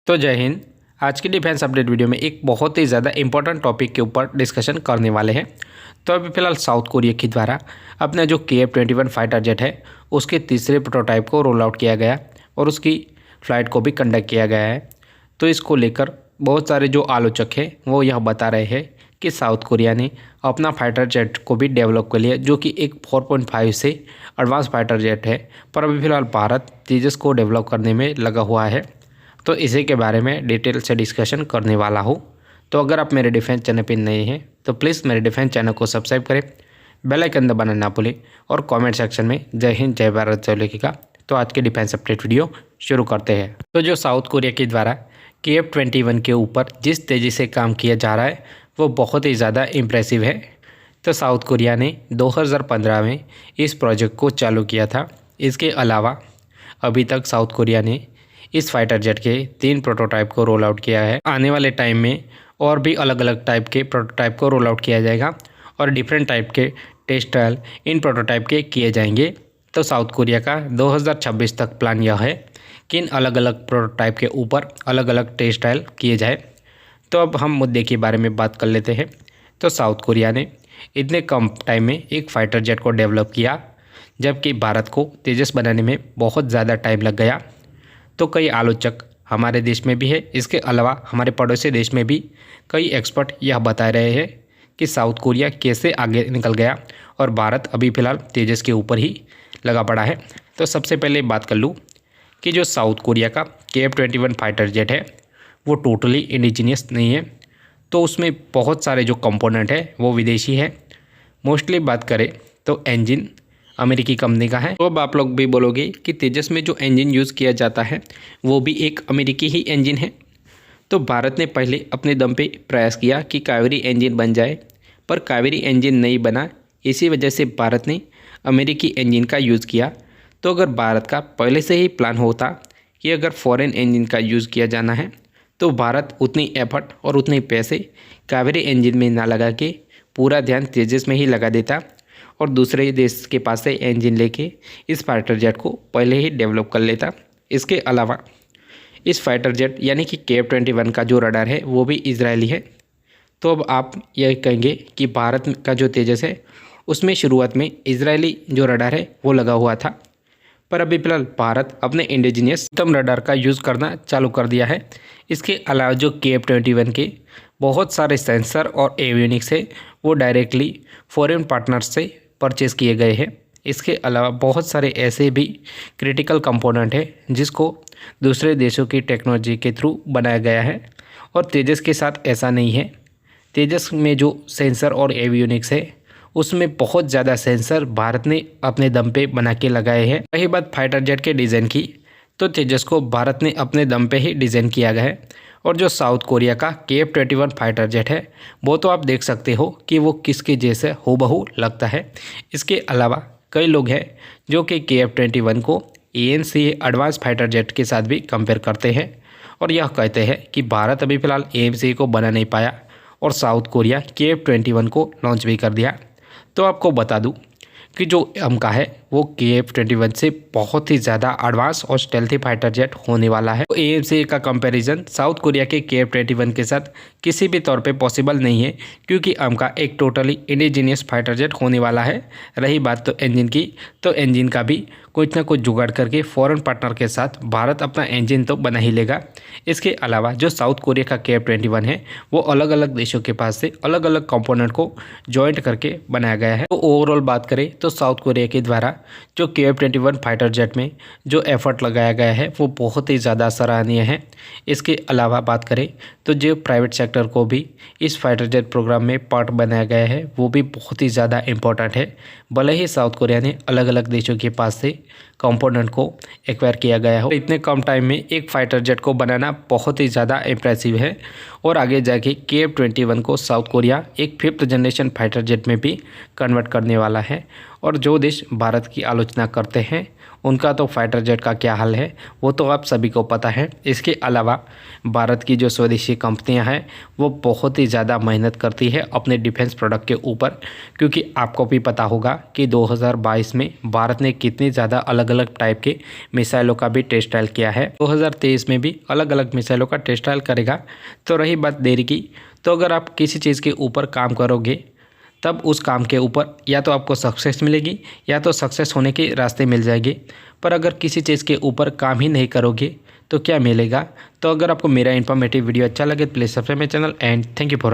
तो जय हिंद। आज की डिफेंस अपडेट वीडियो में एक बहुत ही ज़्यादा इंपॉर्टेंट टॉपिक के ऊपर डिस्कशन करने वाले हैं। तो अभी फिलहाल साउथ कोरिया के द्वारा अपना जो KF-21 फाइटर जेट है उसके तीसरे प्रोटोटाइप को रोल आउट किया गया और उसकी फ़्लाइट को भी कंडक्ट किया गया है। तो इसको लेकर बहुत सारे जो आलोचक हैं वो यह बता रहे हैं कि साउथ कोरिया ने अपना फाइटर जेट को भी डेवलप कर लिया, जो कि एक 4.5 से एडवांस फाइटर जेट है। पर अभी फ़िलहाल भारत तेजस को डेवलप करने में लगा हुआ है। तो इसी के बारे में डिटेल से डिस्कशन करने वाला हूँ। तो अगर आप मेरे डिफेंस चैनल पर नए हैं तो प्लीज़ मेरे डिफेंस चैनल को सब्सक्राइब करें, बेल आइकन दबाना ना भूलें और कमेंट सेक्शन में जय हिंद जय भारत जय लिखिएगा। तो आज के डिफेंस अपडेट वीडियो शुरू करते हैं। तो जो साउथ कोरिया के द्वारा KF-21 के ऊपर जिस तेज़ी से काम किया जा रहा है वो बहुत ही ज़्यादा इम्प्रेसिव है। तो साउथ कोरिया ने 2015 में इस प्रोजेक्ट को चालू किया था। इसके अलावा अभी तक साउथ कोरिया ने इस फाइटर जेट के 3 प्रोटोटाइप को रोल आउट किया है। आने वाले टाइम में और भी अलग अलग टाइप के प्रोटोटाइप को रोल आउट किया जाएगा और डिफरेंट टाइप के टेस्ट ट्रायल इन प्रोटोटाइप के किए जाएंगे। तो साउथ कोरिया का 2026 तक प्लान यह है कि इन अलग अलग प्रोटोटाइप के ऊपर अलग अलग टेस्ट ट्रायल किए जाए। तो अब हम मुद्दे के बारे में बात कर लेते हैं। तो साउथ कोरिया ने इतने कम टाइम में एक फाइटर जेट को डेवलप किया, जबकि भारत को तेजस बनाने में बहुत ज़्यादा टाइम लग गया। तो कई आलोचक हमारे देश में भी है, इसके अलावा हमारे पड़ोसी देश में भी कई एक्सपर्ट यह बता रहे हैं कि साउथ कोरिया कैसे आगे निकल गया और भारत अभी फ़िलहाल तेजस के ऊपर ही लगा पड़ा है। तो सबसे पहले बात कर लूँ कि जो साउथ कोरिया का KF-21 फाइटर जेट है वो टोटली इंडिजीनियस नहीं है। तो उसमें बहुत सारे जो कंपोनेंट है वो विदेशी है। मोस्टली बात करें तो इंजन अमेरिकी कंपनी का है। तो अब आप लोग भी बोलोगे कि तेजस में जो इंजन यूज़ किया जाता है वो भी एक अमेरिकी ही इंजन है। तो भारत ने पहले अपने दम पे प्रयास किया कि कावेरी इंजन बन जाए, पर कावेरी इंजन नहीं बना। इसी वजह से भारत ने अमेरिकी इंजन का यूज़ किया। तो अगर भारत का पहले से ही प्लान होता कि अगर फॉरेन इंजन का यूज़ किया जाना है तो भारत उतनी एफर्ट और उतने पैसे कावेरी इंजन में ना लगा के पूरा ध्यान तेजस में ही लगा देता और दूसरे देश के पास से इंजन लेके इस फाइटर जेट को पहले ही डेवलप कर लेता। इसके अलावा इस फाइटर जेट यानी कि KF-21 का जो रडार है वो भी इजरायली है। तो अब आप यह कहेंगे कि भारत का जो तेजस है उसमें शुरुआत में इजरायली जो रडार है वो लगा हुआ था, पर अभी फिलहाल भारत अपने इंडिजीनियस उत्तम रडार का यूज़ करना चालू कर दिया है। इसके अलावा जो KF-21 के बहुत सारे सेंसर और एवियोनिक्स है वो डायरेक्टली फॉरेन पार्टनर्स से परचेज़ किए गए हैं। इसके अलावा बहुत सारे ऐसे भी क्रिटिकल कंपोनेंट है जिसको दूसरे देशों की टेक्नोलॉजी के थ्रू बनाया गया है। और तेजस के साथ ऐसा नहीं है। तेजस में जो सेंसर और एवियोनिक्स है उसमें बहुत ज़्यादा सेंसर भारत ने अपने दम पे बना के लगाए हैं। रही बात फाइटर जेट के डिज़ाइन की, तो तेजस को भारत ने अपने दम पे ही डिज़ाइन किया गया है। और जो साउथ कोरिया का KF-21 फाइटर जेट है वो तो आप देख सकते हो कि वो किसके जैसे हूबहू लगता है। इसके अलावा कई लोग हैं जो कि KF-21 को ANC एडवांस फाइटर जेट के साथ भी कंपेयर करते हैं और यह कहते हैं कि भारत अभी फ़िलहाल ANC को बना नहीं पाया और साउथ कोरिया KF-21 को लॉन्च भी कर दिया। तो आपको बता दूं कि जो अमका है वो KF-21 से बहुत ही ज़्यादा एडवांस और स्टेल्थी फाइटर जेट होने वाला है। तो ANC का कंपैरिजन साउथ कोरिया के KF-21 के साथ किसी भी तौर पे पॉसिबल नहीं है, क्योंकि अमका एक टोटली इंडिजीनियस फाइटर जेट होने वाला है। रही बात तो इंजन की, तो इंजन का भी कुछ ना कुछ जुगाड़ करके फॉरेन पार्टनर के साथ भारत अपना इंजन तो बना ही लेगा। इसके अलावा जो साउथ कोरिया का KF-21 है वो अलग अलग देशों के पास से अलग अलग कंपोनेंट को जॉइंट करके बनाया गया है। तो ओवरऑल बात करें तो साउथ कोरिया के द्वारा जो KF-21 फाइटर जेट में जो एफर्ट लगाया गया है वो बहुत ही ज़्यादा सराहनीय है। इसके अलावा बात करें तो जो प्राइवेट सेक्टर को भी इस फाइटर जेट प्रोग्राम में पार्ट बनाया गया है वो भी बहुत ही ज़्यादा इम्पोर्टेंट है। भले ही साउथ कोरिया ने अलग अलग देशों के पास से कंपोनेंट को एक्वायर किया गया हो, इतने कम टाइम में एक फाइटर जेट को बनाना बहुत ही ज़्यादा इम्प्रेसिव है। और आगे जाके KF-21 को साउथ कोरिया एक 5th जनरेशन फाइटर जेट में भी कन्वर्ट करने वाला है। और जो देश भारत की आलोचना करते हैं उनका तो फाइटर जेट का क्या हाल है वो तो आप सभी को पता है। इसके अलावा भारत की जो स्वदेशी कंपनियां हैं वो बहुत ही ज़्यादा मेहनत करती है अपने डिफेंस प्रोडक्ट के ऊपर, क्योंकि आपको भी पता होगा कि 2022 में भारत ने कितनी ज़्यादा अलग अलग टाइप के मिसाइलों का भी टेस्ट ट्रायल किया है। 2023 में भी अलग अलग मिसाइलों का टेस्ट ट्रायल करेगा। तो रही बात देरी की, तो अगर आप किसी चीज़ के ऊपर काम करोगे तब उस काम के ऊपर या तो आपको सक्सेस मिलेगी या तो सक्सेस होने के रास्ते मिल जाएंगे। पर अगर किसी चीज़ के ऊपर काम ही नहीं करोगे तो क्या मिलेगा। तो अगर आपको मेरा इन्फॉर्मेटिव वीडियो अच्छा लगे तो please subscribe my channel and thank you for